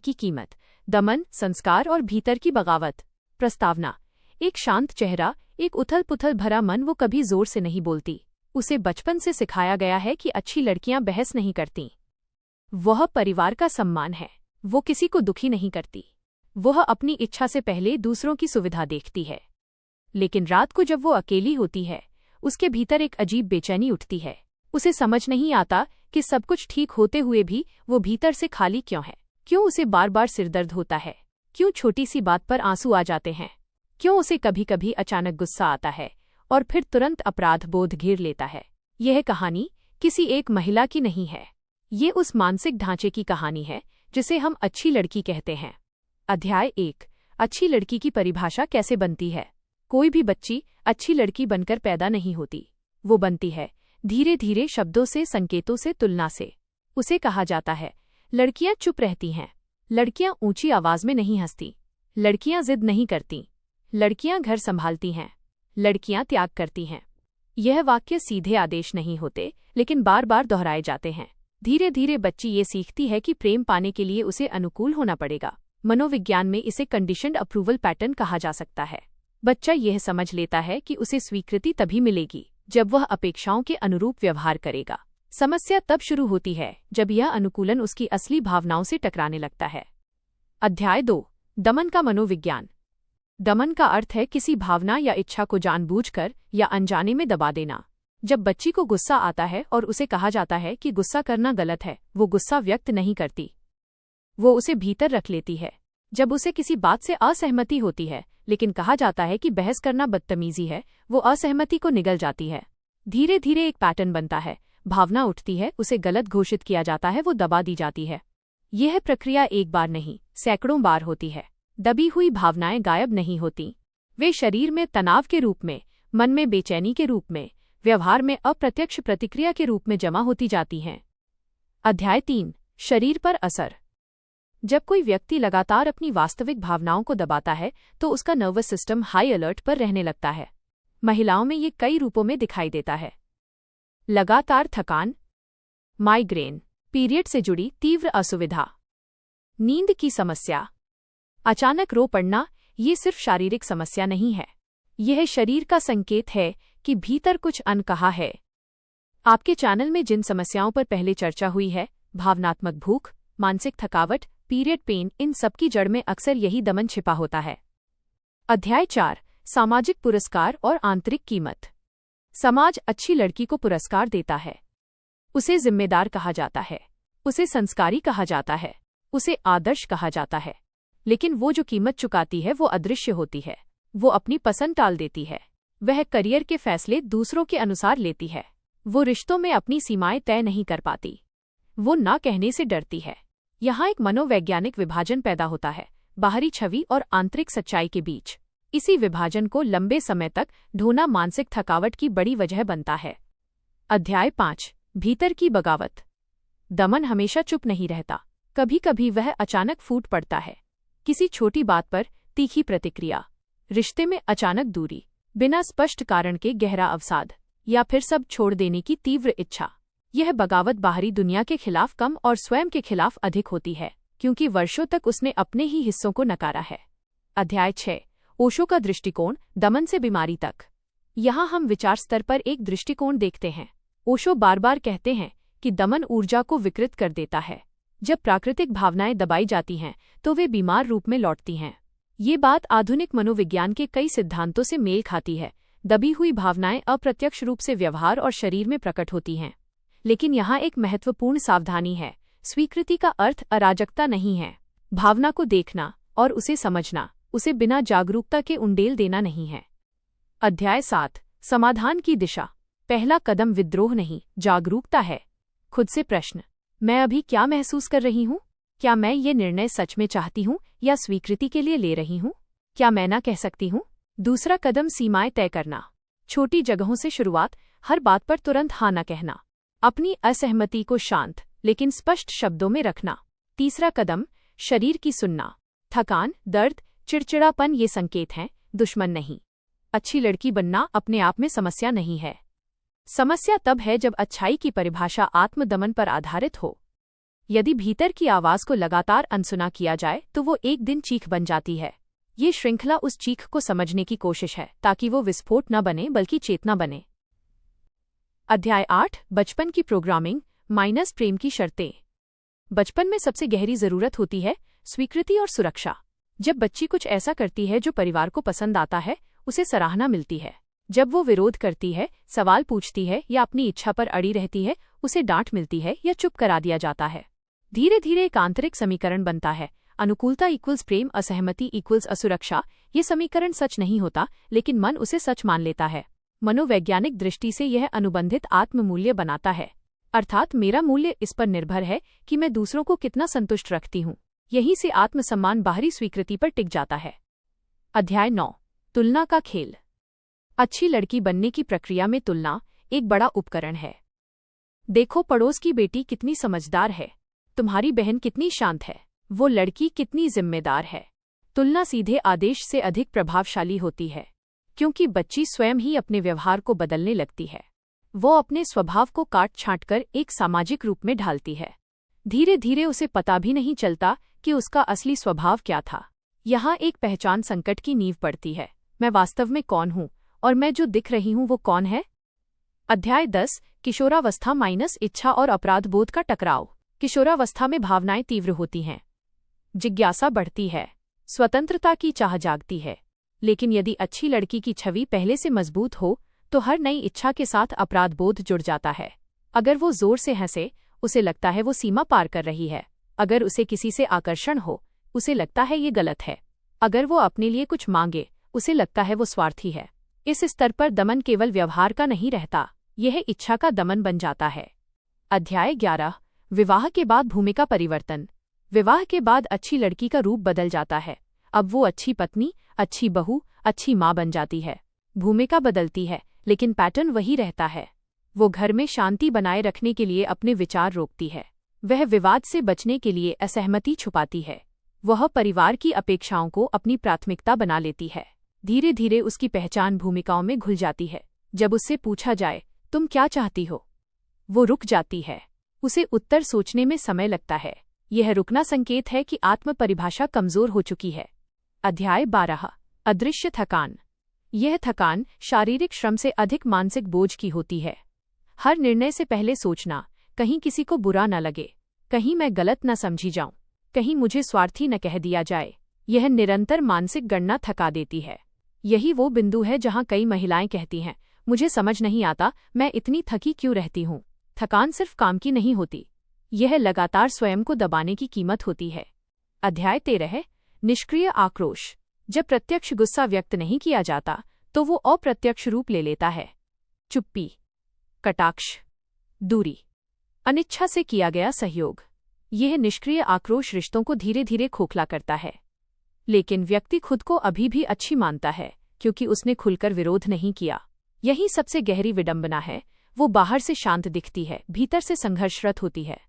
की कीमत, दमन, संस्कार और भीतर की बगावत। प्रस्तावना। एक शांत चेहरा, एक उथल-पुथल भरा मन। वो कभी जोर से नहीं बोलती। उसे बचपन से सिखाया गया है कि अच्छी लड़कियां बहस नहीं करतीं। वह परिवार का सम्मान है। वो किसी को दुखी नहीं करती। वह अपनी इच्छा से पहले दूसरों की सुविधा देखती है। लेकिन रात को जब वो अकेली होती है, उसके भीतर एक अजीब बेचैनी उठती है। उसे समझ नहीं आता कि सब कुछ ठीक होते हुए भी वो भीतर से खाली क्यों है। क्यों उसे बार बार सिरदर्द होता है? क्यों छोटी सी बात पर आंसू आ जाते हैं? क्यों उसे कभी कभी अचानक गुस्सा आता है और फिर तुरंत अपराध बोध घेर लेता है? यह कहानी किसी एक महिला की नहीं है। ये उस मानसिक ढांचे की कहानी है जिसे हम अच्छी लड़की कहते हैं। अध्याय 1। अच्छी लड़की की परिभाषा कैसे बनती है। कोई भी बच्ची अच्छी लड़की बनकर पैदा नहीं होती। वो बनती है धीरे धीरे, शब्दों से, संकेतों से, तुलना से। उसे कहा जाता है, लड़कियां चुप रहती हैं, लड़कियां ऊंची आवाज में नहीं हंसती, लड़कियां जिद नहीं करती, लड़कियां घर संभालती हैं, लड़कियां त्याग करती हैं। यह वाक्य सीधे आदेश नहीं होते, लेकिन बार बार दोहराए जाते हैं। धीरे धीरे बच्ची ये सीखती है कि प्रेम पाने के लिए उसे अनुकूल होना पड़ेगा। मनोविज्ञान में इसे कंडीशन्ड अप्रूवल पैटर्न कहा जा सकता है। बच्चा यह समझ लेता है कि उसे स्वीकृति तभी मिलेगी जब वह अपेक्षाओं के अनुरूप व्यवहार करेगा। समस्या तब शुरू होती है जब यह अनुकूलन उसकी असली भावनाओं से टकराने लगता है। अध्याय 2। दमन का मनोविज्ञान। दमन का अर्थ है किसी भावना या इच्छा को जानबूझकर या अनजाने में दबा देना। जब बच्ची को गुस्सा आता है और उसे कहा जाता है कि गुस्सा करना गलत है, वो गुस्सा व्यक्त नहीं करती, वो उसे भीतर रख लेती है। जब उसे किसी बात से असहमति होती है, लेकिन कहा जाता है कि बहस करना बदतमीजी है, वो असहमति को निगल जाती है। धीरे धीरे एक पैटर्न बनता है। भावना उठती है, उसे गलत घोषित किया जाता है, वो दबा दी जाती है। यह प्रक्रिया एक बार नहीं, सैकड़ों बार होती है। दबी हुई भावनाएं गायब नहीं होती। वे शरीर में तनाव के रूप में, मन में बेचैनी के रूप में, व्यवहार में अप्रत्यक्ष प्रतिक्रिया के रूप में जमा होती जाती हैं। अध्याय 3। शरीर पर असर। जब कोई व्यक्ति लगातार अपनी वास्तविक भावनाओं को दबाता है तो उसका नर्वस सिस्टम हाई अलर्ट पर रहने लगता है। महिलाओं में ये कई रूपों में दिखाई देता है। लगातार थकान, माइग्रेन, पीरियड से जुड़ी तीव्र असुविधा, नींद की समस्या, अचानक रो पड़ना। ये सिर्फ शारीरिक समस्या नहीं है, यह शरीर का संकेत है कि भीतर कुछ अनकहा है। आपके चैनल में जिन समस्याओं पर पहले चर्चा हुई है, भावनात्मक भूख, मानसिक थकावट, पीरियड पेन, इन सब की जड़ में अक्सर यही दमन छिपा होता है। अध्याय 4। सामाजिक पुरस्कार और आंतरिक कीमत। समाज अच्छी लड़की को पुरस्कार देता है। उसे जिम्मेदार कहा जाता है, उसे संस्कारी कहा जाता है, उसे आदर्श कहा जाता है। लेकिन वो जो कीमत चुकाती है वो अदृश्य होती है। वो अपनी पसंद टाल देती है। वह करियर के फैसले दूसरों के अनुसार लेती है। वो रिश्तों में अपनी सीमाएं तय नहीं कर पाती। वो ना कहने से डरती है। यहाँ एक मनोवैज्ञानिक विभाजन पैदा होता है, बाहरी छवि और आंतरिक सच्चाई के बीच। इसी विभाजन को लंबे समय तक ढोना मानसिक थकावट की बड़ी वजह बनता है। अध्याय 5। भीतर की बगावत। दमन हमेशा चुप नहीं रहता। कभी कभी वह अचानक फूट पड़ता है। किसी छोटी बात पर तीखी प्रतिक्रिया, रिश्ते में अचानक दूरी, बिना स्पष्ट कारण के गहरा अवसाद, या फिर सब छोड़ देने की तीव्र इच्छा। यह बगावत बाहरी दुनिया के खिलाफ कम और स्वयं के खिलाफ अधिक होती है, क्योंकि वर्षों तक उसने अपने ही हिस्सों को नकारा है। अध्याय 6। ओशो का दृष्टिकोण, दमन से बीमारी तक। यहाँ हम विचार स्तर पर एक दृष्टिकोण देखते हैं। ओशो बार बार कहते हैं कि दमन ऊर्जा को विकृत कर देता है। जब प्राकृतिक भावनाएं दबाई जाती हैं तो वे बीमार रूप में लौटती हैं। ये बात आधुनिक मनोविज्ञान के कई सिद्धांतों से मेल खाती है। दबी हुई भावनाएं अप्रत्यक्ष रूप से व्यवहार और शरीर में प्रकट होती हैं। लेकिन यहाँ एक महत्वपूर्ण सावधानी है। स्वीकृति का अर्थ अराजकता नहीं है। भावना को देखना और उसे समझना, उसे बिना जागरूकता के उंडेल देना नहीं है। अध्याय 7। समाधान की दिशा। पहला कदम विद्रोह नहीं, जागरूकता है। खुद से प्रश्न, मैं अभी क्या महसूस कर रही हूँ? क्या मैं ये निर्णय सच में चाहती हूँ या स्वीकृति के लिए ले रही हूँ? क्या मैं ना कह सकती हूँ? दूसरा कदम सीमाएं तय करना। छोटी जगहों से शुरुआत, हर बात पर तुरंत हाँ ना कहना। अपनी असहमति को शांत लेकिन स्पष्ट शब्दों में रखना। तीसरा कदम, शरीर की सुनना। थकान, दर्द, चिड़चिड़ापन ये संकेत हैं, दुश्मन नहीं। अच्छी लड़की बनना अपने आप में समस्या नहीं है। समस्या तब है जब अच्छाई की परिभाषा आत्मदमन पर आधारित हो। यदि भीतर की आवाज को लगातार अनसुना किया जाए तो वो एक दिन चीख बन जाती है। ये श्रृंखला उस चीख को समझने की कोशिश है ताकि वो विस्फोट न बने बल्कि चेतना बने। अध्याय 8 बचपन की प्रोग्रामिंग माइनस प्रेम की शर्तें। बचपन में सबसे गहरी जरूरत होती है स्वीकृति और सुरक्षा। जब बच्ची कुछ ऐसा करती है जो परिवार को पसंद आता है, उसे सराहना मिलती है। जब वो विरोध करती है, सवाल पूछती है या अपनी इच्छा पर अड़ी रहती है, उसे डांट मिलती है या चुप करा दिया जाता है। धीरे धीरे एक आंतरिक समीकरण बनता है, अनुकूलता इक्वल्स प्रेम, असहमति इक्वल्स असुरक्षा। ये समीकरण सच नहीं होता, लेकिन मन उसे सच मान लेता है। मनोवैज्ञानिक दृष्टि से यह अनुबंधित आत्ममूल्य बनाता है, अर्थात मेरा मूल्य इस पर निर्भर है कि मैं दूसरों को कितना संतुष्ट रखती हूँ। यहीं से आत्मसम्मान बाहरी स्वीकृति पर टिक जाता है। अध्याय 9 तुलना का खेल। अच्छी लड़की बनने की प्रक्रिया में तुलना एक बड़ा उपकरण है। देखो, पड़ोस की बेटी कितनी समझदार है, तुम्हारी बहन कितनी शांत है, वो लड़की कितनी जिम्मेदार है। तुलना सीधे आदेश से अधिक प्रभावशाली होती है, क्योंकि बच्ची स्वयं ही अपने व्यवहार को बदलने लगती है। वो अपने स्वभाव को काट छांट कर एक सामाजिक रूप में ढालती है। धीरे धीरे उसे पता भी नहीं चलता कि उसका असली स्वभाव क्या था। यहाँ एक पहचान संकट की नींव पड़ती है। मैं वास्तव में कौन हूँ और मैं जो दिख रही हूँ वो कौन है। अध्याय 10 किशोरावस्था माइनस इच्छा और अपराध बोध का टकराव। किशोरावस्था में भावनाएं तीव्र होती हैं, जिज्ञासा बढ़ती है, स्वतंत्रता की चाह जागती है। लेकिन यदि अच्छी लड़की की छवि पहले से मजबूत हो तो हर नई इच्छा के साथ अपराध बोध जुड़ जाता है। अगर वो जोर से हंसे, उसे लगता है वो सीमा पार कर रही है। अगर उसे किसी से आकर्षण हो, उसे लगता है ये गलत है। अगर वो अपने लिए कुछ मांगे, उसे लगता है वो स्वार्थी है। इस स्तर पर दमन केवल व्यवहार का नहीं रहता, यह इच्छा का दमन बन जाता है। अध्याय 11 विवाह के बाद भूमिका परिवर्तन। विवाह के बाद अच्छी लड़की का रूप बदल जाता है। अब वो अच्छी पत्नी, अच्छी बहू, अच्छी माँ बन जाती है। भूमिका बदलती है, लेकिन पैटर्न वही रहता है। वो घर में शांति बनाए रखने के लिए अपने विचार रोकती है। वह विवाद से बचने के लिए असहमति छुपाती है। वह परिवार की अपेक्षाओं को अपनी प्राथमिकता बना लेती है। धीरे धीरे उसकी पहचान भूमिकाओं में घुल जाती है। जब उससे पूछा जाए, तुम क्या चाहती हो, वो रुक जाती है। उसे उत्तर सोचने में समय लगता है। यह रुकना संकेत है कि आत्म परिभाषा कमजोर हो चुकी है। अध्याय 12 अदृश्य थकान। यह थकान शारीरिक श्रम से अधिक मानसिक बोझ की होती है। हर निर्णय से पहले सोचना, कहीं किसी को बुरा न लगे, कहीं मैं गलत न समझी जाऊं, कहीं मुझे स्वार्थी न कह दिया जाए। यह निरंतर मानसिक गणना थका देती है। यही वो बिंदु है जहां कई महिलाएं कहती हैं, मुझे समझ नहीं आता मैं इतनी थकी क्यों रहती हूं। थकान सिर्फ काम की नहीं होती, यह लगातार स्वयं को दबाने की कीमत होती है। अध्याय 13 निष्क्रिय आक्रोश। जब प्रत्यक्ष गुस्सा व्यक्त नहीं किया जाता तो वो अप्रत्यक्ष रूप ले लेता है। चुप्पी, कटाक्ष, दूरी, अनिच्छा से किया गया सहयोग। यह निष्क्रिय आक्रोश रिश्तों को धीरे धीरे खोखला करता है। लेकिन व्यक्ति खुद को अभी भी अच्छी मानता है, क्योंकि उसने खुलकर विरोध नहीं किया। यही सबसे गहरी विडंबना है। वो बाहर से शांत दिखती है, भीतर से संघर्षरत होती है।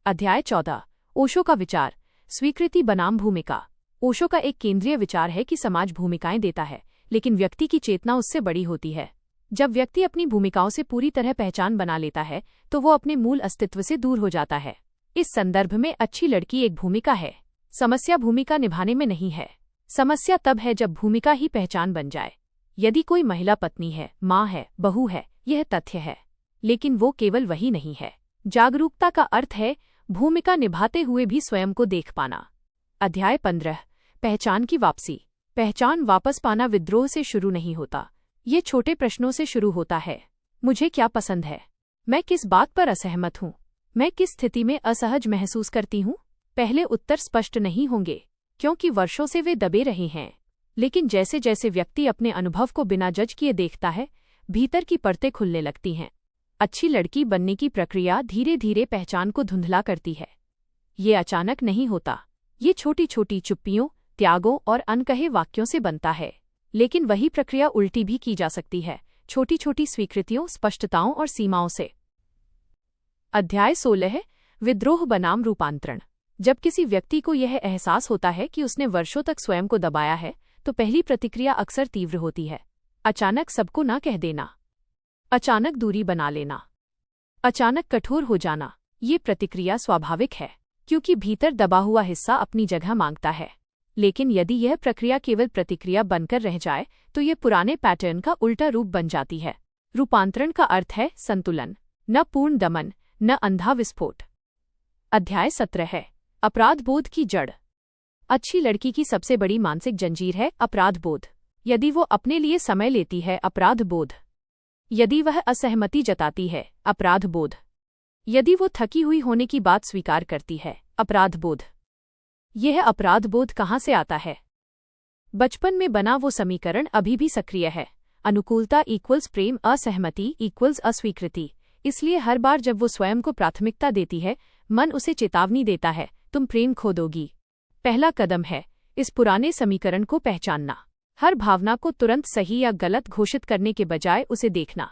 अध्याय 14 ओशो का विचार, स्वीकृति बनाम भूमिका। ओशो का एक केंद्रीय विचार है कि समाज भूमिकाएं देता है, लेकिन व्यक्ति की चेतना उससे बड़ी होती है। जब व्यक्ति अपनी भूमिकाओं से पूरी तरह पहचान बना लेता है तो वो अपने मूल अस्तित्व से दूर हो जाता है। इस संदर्भ में अच्छी लड़की एक भूमिका है। समस्या भूमिका निभाने में नहीं है। समस्या तब है जब भूमिका ही पहचान बन जाए। यदि कोई महिला पत्नी है, माँ है, बहू है, यह तथ्य है, लेकिन वो केवल वही नहीं है। जागरूकता का अर्थ है भूमिका निभाते हुए भी स्वयं को देख पाना। अध्याय 15 पहचान की वापसी। पहचान वापस पाना विद्रोह से शुरू नहीं होता, ये छोटे प्रश्नों से शुरू होता है। मुझे क्या पसंद है, मैं किस बात पर असहमत हूँ, मैं किस स्थिति में असहज महसूस करती हूँ। पहले उत्तर स्पष्ट नहीं होंगे, क्योंकि वर्षों से वे दबे रहे हैं। लेकिन जैसे जैसे व्यक्ति अपने अनुभव को बिना जज किए देखता है, भीतर की परतें खुलने लगती हैं। अच्छी लड़की बनने की प्रक्रिया धीरे धीरे पहचान को धुंधला करती है। ये अचानक नहीं होता, ये छोटी छोटी चुप्पियों, त्यागों और अनकहे वाक्यों से बनता है। लेकिन वही प्रक्रिया उल्टी भी की जा सकती है, छोटी छोटी स्वीकृतियों, स्पष्टताओं और सीमाओं से। अध्याय 16 विद्रोह बनाम रूपांतरण। जब किसी व्यक्ति को यह एहसास होता है कि उसने वर्षों तक स्वयं को दबाया है, तो पहली प्रतिक्रिया अक्सर तीव्र होती है। अचानक सबको ना कह देना, अचानक दूरी बना लेना, अचानक कठोर हो जाना। ये प्रतिक्रिया स्वाभाविक है, क्योंकि भीतर दबा हुआ हिस्सा अपनी जगह मांगता है। लेकिन यदि यह प्रक्रिया केवल प्रतिक्रिया बनकर रह जाए तो ये पुराने पैटर्न का उल्टा रूप बन जाती है। रूपांतरण का अर्थ है संतुलन, न पूर्ण दमन, न अंधा विस्फोट। अध्याय 17 है अपराधबोध की जड़। अच्छी लड़की की सबसे बड़ी मानसिक जंजीर है अपराधबोध। यदि वो अपने लिए समय लेती है, अपराधबोध। यदि वह असहमति जताती है, अपराधबोध। यदि वो थकी हुई होने की बात स्वीकार करती है, अपराधबोध। यह अपराधबोध कहाँ से आता है? बचपन में बना वो समीकरण अभी भी सक्रिय है। अनुकूलता इक्वल्स प्रेम, असहमति इक्वल्स अस्वीकृति। इसलिए हर बार जब वो स्वयं को प्राथमिकता देती है, मन उसे चेतावनी देता है, तुम प्रेम खो दोगी। पहला कदम है इस पुराने समीकरण को पहचानना। हर भावना को तुरंत सही या गलत घोषित करने के बजाय उसे देखना।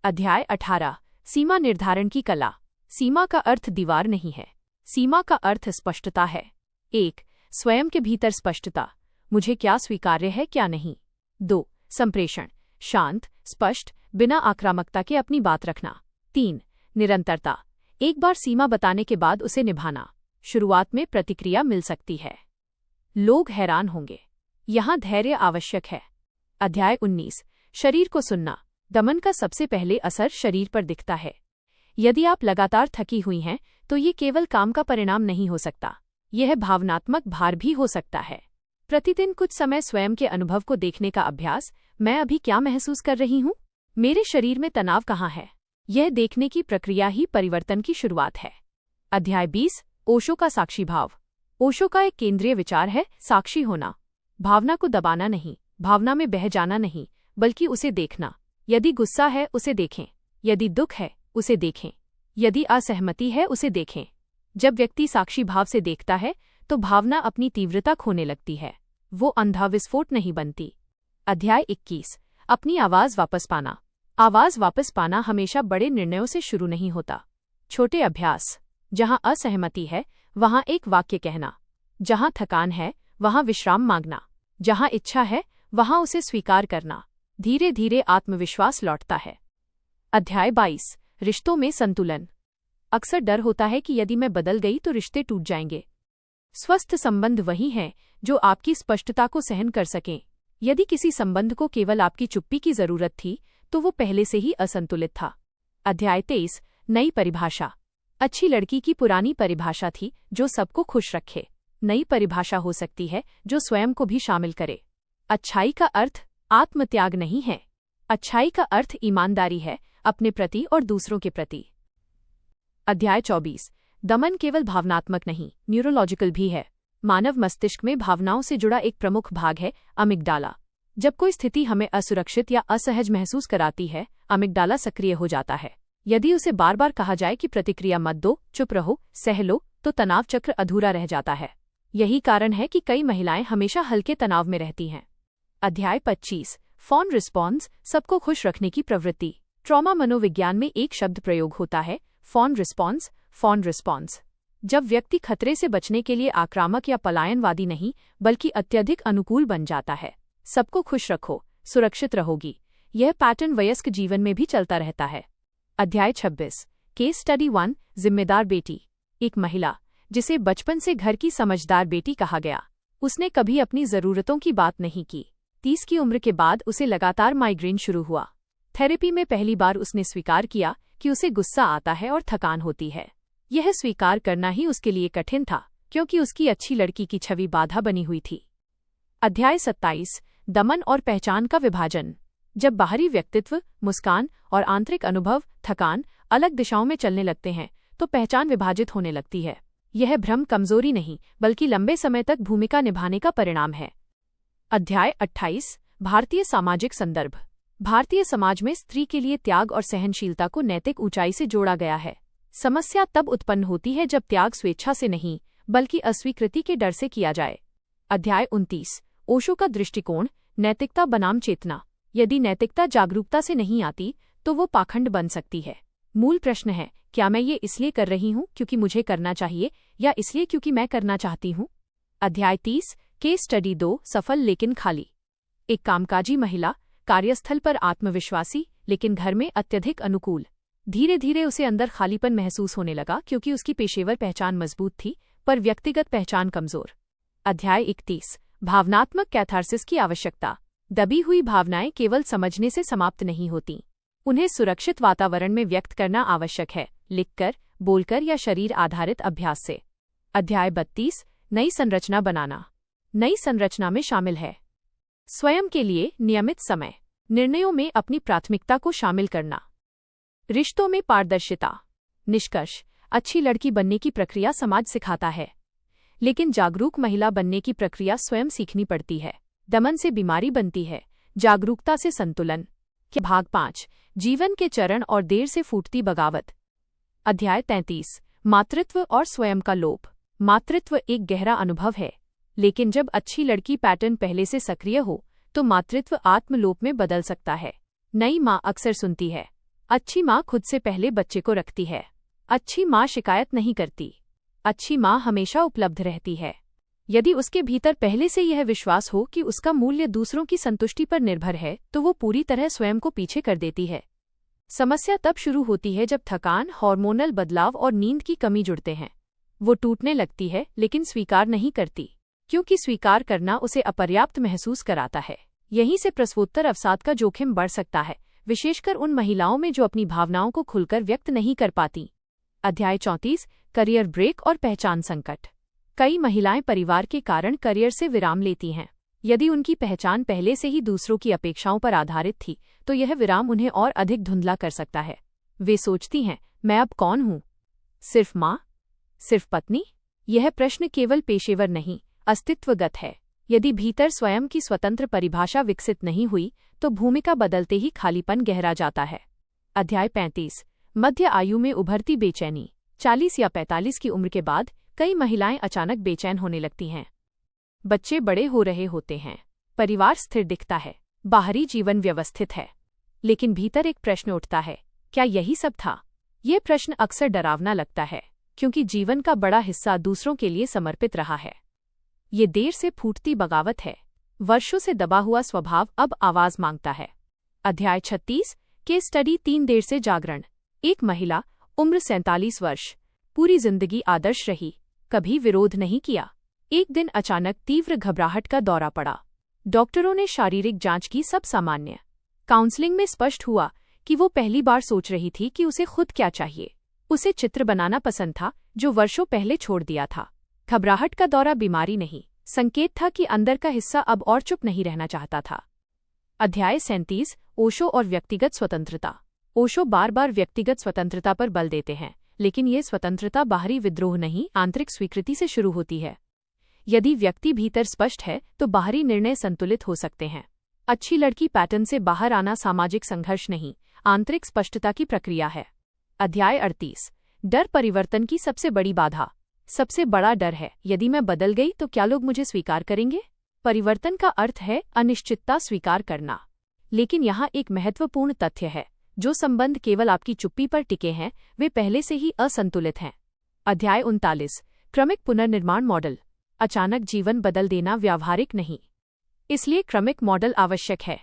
अध्याय 18 सीमा निर्धारण की कला। सीमा का अर्थ दीवार नहीं है। सीमा का अर्थ स्पष्टता है। 1. स्वयं के भीतर स्पष्टता, मुझे क्या स्वीकार्य है क्या नहीं। 2. संप्रेषण, शांत, स्पष्ट, बिना आक्रामकता के अपनी बात रखना। 3. निरंतरता, एक बार सीमा बताने के बाद उसे निभाना। शुरुआत में प्रतिक्रिया मिल सकती है, लोग हैरान होंगे, यहाँ धैर्य आवश्यक है। अध्याय 19 शरीर को सुनना। दमन का सबसे पहले असर शरीर पर दिखता है। यदि आप लगातार थकी हुई हैं तो ये केवल काम का परिणाम नहीं हो सकता, यह भावनात्मक भार भी हो सकता है। प्रतिदिन कुछ समय स्वयं के अनुभव को देखने का अभ्यास। मैं अभी क्या महसूस कर रही हूँ? मेरे शरीर में तनाव कहाँ है? यह देखने की प्रक्रिया ही परिवर्तन की शुरुआत है। अध्याय 20 ओशो का साक्षी भाव। ओशो का एक केंद्रीय विचार है साक्षी होना। भावना को दबाना नहीं, भावना में बह जाना नहीं, बल्कि उसे देखना। यदि गुस्सा है उसे देखें, यदि दुख है उसे देखें, यदि असहमति है उसे देखें। जब व्यक्ति साक्षी भाव से देखता है तो भावना अपनी तीव्रता खोने लगती है, वो अंधा विस्फोट नहीं बनती। अध्याय 21 अपनी आवाज वापस पाना। आवाज वापस पाना हमेशा बड़े निर्णयों से शुरू नहीं होता। छोटे अभ्यास, जहां असहमति है वहां एक वाक्य कहना, जहां थकान है वहां विश्राम मांगना, जहां इच्छा है वहां उसे स्वीकार करना। धीरे धीरे आत्मविश्वास लौटता है। अध्याय 22 रिश्तों में संतुलन। अक्सर डर होता है कि यदि मैं बदल गई तो रिश्ते टूट जाएंगे। स्वस्थ संबंध वही हैं जो आपकी स्पष्टता को सहन कर सकें। यदि किसी संबंध को केवल आपकी चुप्पी की जरूरत थी तो वो पहले से ही असंतुलित था। अध्याय 23 नई परिभाषा। अच्छी लड़की की पुरानी परिभाषा थी जो सबको खुश रखे। नई परिभाषा हो सकती है जो स्वयं को भी शामिल करे। अच्छाई का अर्थ आत्मत्याग नहीं है। अच्छाई का अर्थ ईमानदारी है, अपने प्रति और दूसरों के प्रति। अध्याय 24 दमन केवल भावनात्मक नहीं, न्यूरोलॉजिकल भी है। मानव मस्तिष्क में भावनाओं से जुड़ा एक प्रमुख भाग है अमिग्डाला। जब कोई स्थिति हमें असुरक्षित या असहज महसूस कराती है, अमिग्डाला सक्रिय हो जाता है। यदि उसे बार बार कहा जाए कि प्रतिक्रिया मत दो, चुप रहो, सह लो, तो तनाव चक्र अधूरा रह जाता है। यही कारण है कि कई महिलाएं हमेशा हल्के तनाव में रहती हैं। अध्याय 25 फॉन रिस्पॉन्स सबको खुश रखने की प्रवृत्ति। ट्रॉमा मनोविज्ञान में एक शब्द प्रयोग होता है फॉन रिस्पॉन्स। फॉन रिस्पॉन्स जब व्यक्ति खतरे से बचने के लिए आक्रामक या पलायनवादी नहीं बल्कि अत्यधिक अनुकूल बन जाता है। सबको खुश रखो, सुरक्षित रहोगी। यह पैटर्न वयस्क जीवन में भी चलता रहता है। अध्याय 26 केस स्टडी 1 जिम्मेदार बेटी। एक महिला जिसे बचपन से घर की समझदार बेटी कहा गया, उसने कभी अपनी जरूरतों की बात नहीं की। 30 की उम्र के बाद उसे लगातार माइग्रेन शुरू हुआ। थेरेपी में पहली बार उसने स्वीकार किया कि उसे गुस्सा आता है और थकान होती है। यह स्वीकार करना ही उसके लिए कठिन था, क्योंकि उसकी अच्छी लड़की की छवि बाधा बनी हुई थी। अध्याय 27 दमन और पहचान का विभाजन। जब बाहरी व्यक्तित्व, मुस्कान और आंतरिक अनुभव, थकान अलग दिशाओं में चलने लगते हैं तो पहचान विभाजित होने लगती है। यह भ्रम कमजोरी नहीं बल्कि लंबे समय तक भूमिका निभाने का परिणाम है। अध्याय 28 भारतीय सामाजिक संदर्भ। भारतीय समाज में स्त्री के लिए त्याग और सहनशीलता को नैतिक ऊंचाई से जोड़ा गया है। समस्या तब उत्पन्न होती है जब त्याग स्वेच्छा से नहीं बल्कि अस्वीकृति के डर से किया जाए। अध्याय 29 ओशो का दृष्टिकोण नैतिकता बनाम चेतना। यदि नैतिकता जागरूकता से नहीं आती तो वो पाखंड बन सकती है। मूल प्रश्न है, क्या मैं ये इसलिए कर रही हूँ क्योंकि मुझे करना चाहिए या इसलिए क्योंकि मैं करना चाहती हूँ। अध्याय 30 केस स्टडी 2 सफल लेकिन खाली। एक कामकाजी महिला, कार्यस्थल पर आत्मविश्वासी लेकिन घर में अत्यधिक अनुकूल। धीरे धीरे उसे अंदर खालीपन महसूस होने लगा क्योंकि उसकी पेशेवर पहचान मजबूत थी पर व्यक्तिगत पहचान कमजोर। अध्याय 31 भावनात्मक कैथार्सिस की आवश्यकता। दबी हुई भावनाएं केवल समझने से समाप्त नहीं होती, उन्हें सुरक्षित वातावरण में व्यक्त करना आवश्यक है, लिखकर, बोलकर या शरीर आधारित अभ्यास से। अध्याय 32 नई संरचना बनाना। नई संरचना में शामिल है स्वयं के लिए नियमित समय, निर्णयों में अपनी प्राथमिकता को शामिल करना, रिश्तों में पारदर्शिता। निष्कर्ष, अच्छी लड़की बनने की प्रक्रिया समाज सिखाता है, लेकिन जागरूक महिला बनने की प्रक्रिया स्वयं सीखनी पड़ती है। दमन से बीमारी बनती है, जागरूकता से संतुलन। भाग 5 जीवन के चरण और देर से फूटती बगावत। अध्याय 33 मातृत्व और स्वयं का लोप। मातृत्व एक गहरा अनुभव है, लेकिन जब अच्छी लड़की पैटर्न पहले से सक्रिय हो तो मातृत्व आत्मलोप में बदल सकता है। नई माँ अक्सर सुनती है, अच्छी माँ खुद से पहले बच्चे को रखती है, अच्छी माँ शिकायत नहीं करती, अच्छी माँ हमेशा उपलब्ध रहती है। यदि उसके भीतर पहले से यह विश्वास हो कि उसका मूल्य दूसरों की संतुष्टि पर निर्भर है, तो वो पूरी तरह स्वयं को पीछे कर देती है। समस्या तब शुरू होती है जब थकान, हार्मोनल बदलाव और नींद की कमी जुड़ते हैं। वो टूटने लगती है, लेकिन स्वीकार नहीं करती, क्योंकि स्वीकार करना उसे अपर्याप्त महसूस कराता है। यहीं से प्रसवोत्तर अवसाद का जोखिम बढ़ सकता है, विशेषकर उन महिलाओं में जो अपनी भावनाओं को खुलकर व्यक्त नहीं कर पाती। अध्याय 34 करियर ब्रेक और पहचान संकट। कई महिलाएं परिवार के कारण करियर से विराम लेती हैं। यदि उनकी पहचान पहले से ही दूसरों की अपेक्षाओं पर आधारित थी, तो यह विराम उन्हें और अधिक धुंधला कर सकता है। वे सोचती हैं, मैं अब कौन हूँ? सिर्फ माँ? सिर्फ पत्नी? यह प्रश्न केवल पेशेवर नहीं, अस्तित्वगत है। यदि भीतर स्वयं की स्वतंत्र परिभाषा विकसित नहीं हुई, तो भूमिका बदलते ही खालीपन गहरा जाता है। अध्याय 35 मध्य आयु में उभरती बेचैनी। 40 या 45 की उम्र के बाद कई महिलाएं अचानक बेचैन होने लगती हैं। बच्चे बड़े हो रहे होते हैं, परिवार स्थिर दिखता है, बाहरी जीवन व्यवस्थित है, लेकिन भीतर एक प्रश्न उठता है, क्या यही सब था? ये प्रश्न अक्सर डरावना लगता है, क्योंकि जीवन का बड़ा हिस्सा दूसरों के लिए समर्पित रहा है। ये देर से फूटती बगावत है, वर्षों से दबा हुआ स्वभाव अब आवाज मांगता है। अध्याय 36 केस स्टडी 3 देर से जागरण। एक महिला, उम्र 47 वर्ष, पूरी जिंदगी आदर्श रही, कभी विरोध नहीं किया। एक दिन अचानक तीव्र घबराहट का दौरा पड़ा। डॉक्टरों ने शारीरिक जांच की, सब सामान्य। काउंसलिंग में स्पष्ट हुआ कि वो पहली बार सोच रही थी कि उसे खुद क्या चाहिए। उसे चित्र बनाना पसंद था, जो वर्षों पहले छोड़ दिया था। घबराहट का दौरा बीमारी नहीं, संकेत था कि अंदर का हिस्सा अब और चुप नहीं रहना चाहता था। अध्याय 37 ओशो और व्यक्तिगत स्वतंत्रता। ओशो बार बार व्यक्तिगत स्वतंत्रता पर बल देते हैं, लेकिन ये स्वतंत्रता बाहरी विद्रोह नहीं, आंतरिक स्वीकृति से शुरू होती है। यदि व्यक्ति भीतर स्पष्ट है, तो बाहरी निर्णय संतुलित हो सकते हैं। अच्छी लड़की पैटर्न से बाहर आना सामाजिक संघर्ष नहीं, आंतरिक स्पष्टता की प्रक्रिया है। अध्याय 38 डर परिवर्तन की सबसे बड़ी बाधा। सबसे बड़ा डर है, यदि मैं बदल गई तो क्या लोग मुझे स्वीकार करेंगे? परिवर्तन का अर्थ है अनिश्चितता स्वीकार करना। लेकिन यहाँ एक महत्वपूर्ण तथ्य है, जो संबंध केवल आपकी चुप्पी पर टिके हैं, वे पहले से ही असंतुलित हैं। अध्याय 39 क्रमिक पुनर्निर्माण मॉडल। अचानक जीवन बदल देना व्यावहारिक नहीं, इसलिए क्रमिक मॉडल आवश्यक है।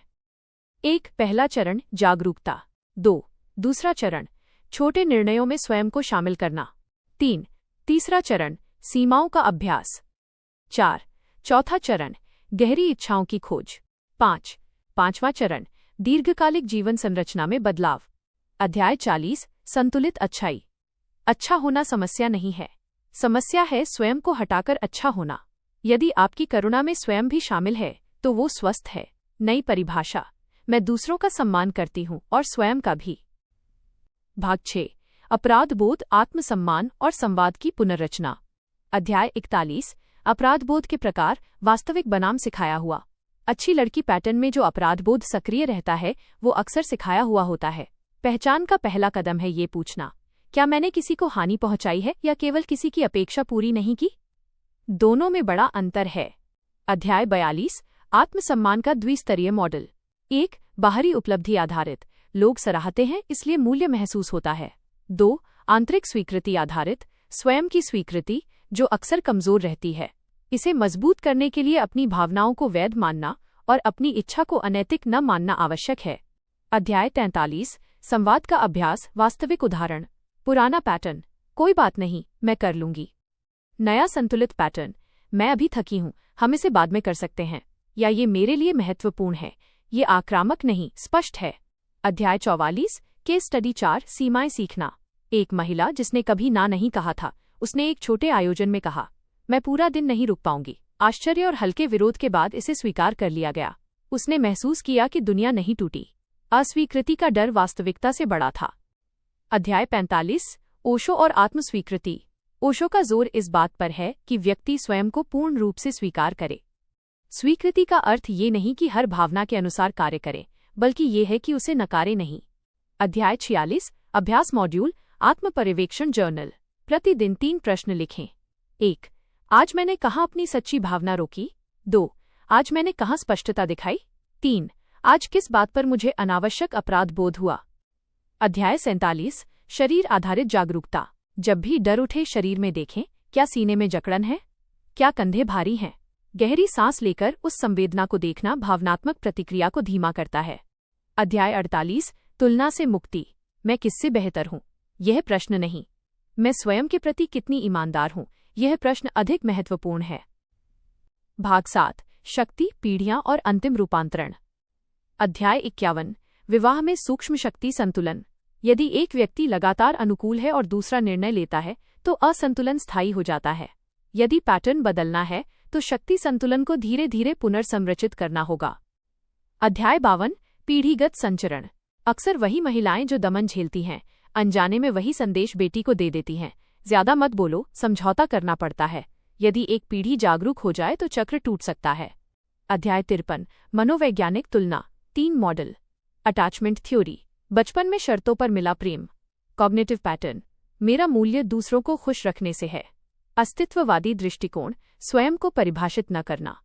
1 पहला चरण जागरूकता। 2 दूसरा चरण छोटे निर्णयों में स्वयं को शामिल करना। 3 तीसरा चरण सीमाओं का अभ्यास। 4 चौथा चरण गहरी इच्छाओं की खोज। 5 पांचवां चरण दीर्घकालिक जीवन संरचना में बदलाव। अध्याय 40 संतुलित अच्छाई। अच्छा होना समस्या नहीं है, समस्या है स्वयं को हटाकर अच्छा होना। यदि आपकी करुणा में स्वयं भी शामिल है, तो वो स्वस्थ है। नई परिभाषा, मैं दूसरों का सम्मान करती हूँ और स्वयं का भी। भाग 6 अपराध बोध, आत्मसम्मान और संवाद की पुनर्रचना। अध्याय 41 अपराध बोध के प्रकार, वास्तविक बनाम सिखाया हुआ। अच्छी लड़की पैटर्न में जो अपराध बोध सक्रिय रहता है, वो अक्सर सिखाया हुआ होता है। पहचान का पहला कदम है ये पूछना, क्या मैंने किसी को हानि पहुंचाई है या केवल किसी की अपेक्षा पूरी नहीं की? दोनों में बड़ा अंतर है। अध्याय 42 आत्मसम्मान का द्विस्तरीय मॉडल। 1 बाहरी उपलब्धि आधारित, लोग सराहते हैं इसलिए मूल्य महसूस होता है। 2 आंतरिक स्वीकृति आधारित, स्वयं की स्वीकृति, जो अक्सर कमजोर रहती है। इसे मजबूत करने के लिए अपनी भावनाओं को वैध मानना और अपनी इच्छा को अनैतिक न मानना आवश्यक है। अध्याय 43 संवाद का अभ्यास, वास्तविक उदाहरण। पुराना पैटर्न, कोई बात नहीं, मैं कर लूंगी। नया संतुलित पैटर्न, मैं अभी थकी हूँ, हम इसे बाद में कर सकते हैं, या ये मेरे लिए महत्वपूर्ण है, ये आक्रामक नहीं, स्पष्ट है। अध्याय 44, केस स्टडी 4, सीमाएं सीखना। एक महिला जिसने कभी ना नहीं कहा था, उसने एक छोटे आयोजन में कहा, मैं पूरा दिन नहीं रुक पाऊंगी। आश्चर्य और हल्के विरोध के बाद इसे स्वीकार कर लिया गया। उसने महसूस किया कि दुनिया नहीं टूटी। अस्वीकृति का डर वास्तविकता से बड़ा था। अध्याय 45, ओशो और आत्मस्वीकृति। ओशो का जोर इस बात पर है कि व्यक्ति स्वयं को पूर्ण रूप से स्वीकार करे। स्वीकृति का अर्थ ये नहीं कि हर भावना के अनुसार कार्य करे, बल्कि ये है कि उसे नकारे नहीं। अध्याय 46, अभ्यास मॉड्यूल, आत्मपर्यवेक्षण जर्नल। प्रतिदिन 3 प्रश्न लिखें। 1. आज मैंने कहाँ अपनी सच्ची भावना रोकी? 2. आज मैंने कहाँ स्पष्टता दिखाई? 3. आज किस बात पर मुझे अनावश्यक अपराध बोध हुआ? अध्याय 47, शरीर आधारित जागरूकता। जब भी डर उठे, शरीर में देखें, क्या सीने में जकड़न है? क्या कंधे भारी हैं? गहरी सांस लेकर उस संवेदना को देखना भावनात्मक प्रतिक्रिया को धीमा करता है। अध्याय 48, तुलना से मुक्ति। मैं किससे बेहतर हूँ? यह प्रश्न नहीं। मैं स्वयं के प्रति कितनी ईमानदार हूँ? यह प्रश्न अधिक महत्वपूर्ण है। भाग 7, शक्ति, पीढ़ियां और अंतिम रूपांतरण। अध्याय 51, विवाह में सूक्ष्म शक्ति संतुलन। यदि एक व्यक्ति लगातार अनुकूल है और दूसरा निर्णय लेता है, तो असंतुलन स्थायी हो जाता है। यदि पैटर्न बदलना है, तो शक्ति संतुलन को धीरे धीरे पुनर्संरचित करना होगा। अध्याय 52, पीढ़ीगत संचरण। अक्सर वही महिलाएं जो दमन झेलती हैं, अनजाने में वही संदेश बेटी को दे देती हैं, ज्यादा मत बोलो, समझौता करना पड़ता है। यदि एक पीढ़ी जागरूक हो जाए तो चक्र टूट सकता है। अध्याय 53, मनोवैज्ञानिक तुलना, 3 मॉडल। अटैचमेंट थ्योरी, बचपन में शर्तों पर मिला प्रेम। कॉग्निटिव पैटर्न, मेरा मूल्य दूसरों को खुश रखने से है। अस्तित्ववादी दृष्टिकोण, स्वयं को परिभाषित न करना।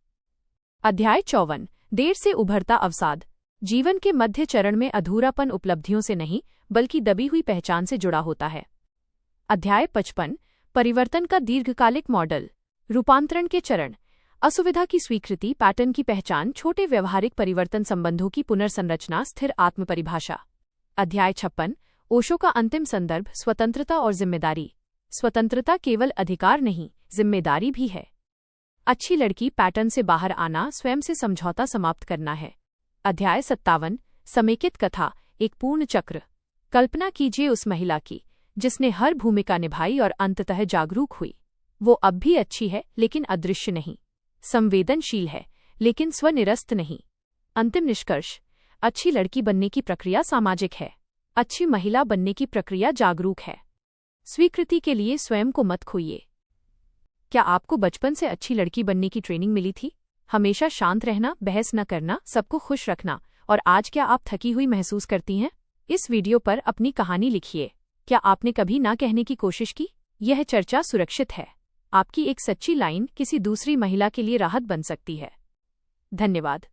अध्याय 54, देर से उभरता अवसाद। जीवन के मध्य चरण में अधूरापन उपलब्धियों से नहीं, बल्कि दबी हुई पहचान से जुड़ा होता है। अध्याय 55, परिवर्तन का दीर्घकालिक मॉडल, रूपांतरण के चरण। असुविधा की स्वीकृति, पैटर्न की पहचान, छोटे व्यवहारिक परिवर्तन, संबंधों की पुनर्संरचना, स्थिर आत्मपरिभाषा। अध्याय 56, ओशो का अंतिम संदर्भ, स्वतंत्रता और जिम्मेदारी। स्वतंत्रता केवल अधिकार नहीं, जिम्मेदारी भी है। अच्छी लड़की, पैटर्न से बाहर आना, स्वयं से समझौता समाप्त करना है। अध्याय 57, समेकित कथा, एक पूर्ण चक्र। कल्पना कीजिए उस महिला की जिसने हर भूमिका निभाई और अंततः जागरूक हुई। वो अब भी अच्छी है, लेकिन अदृश्य नहीं। संवेदनशील है, लेकिन स्वनिरस्त नहीं। अंतिम निष्कर्ष, अच्छी लड़की बनने की प्रक्रिया सामाजिक है, अच्छी महिला बनने की प्रक्रिया जागरूक है। स्वीकृति के लिए स्वयं को मत खोइए। क्या आपको बचपन से अच्छी लड़की बनने की ट्रेनिंग मिली थी? हमेशा शांत रहना, बहस न करना, सबको खुश रखना, और आज क्या आप थकी हुई महसूस करती हैं? इस वीडियो पर अपनी कहानी लिखिए। क्या आपने कभी ना कहने की कोशिश की? यह चर्चा सुरक्षित है। आपकी एक सच्ची लाइन किसी दूसरी महिला के लिए राहत बन सकती है। धन्यवाद।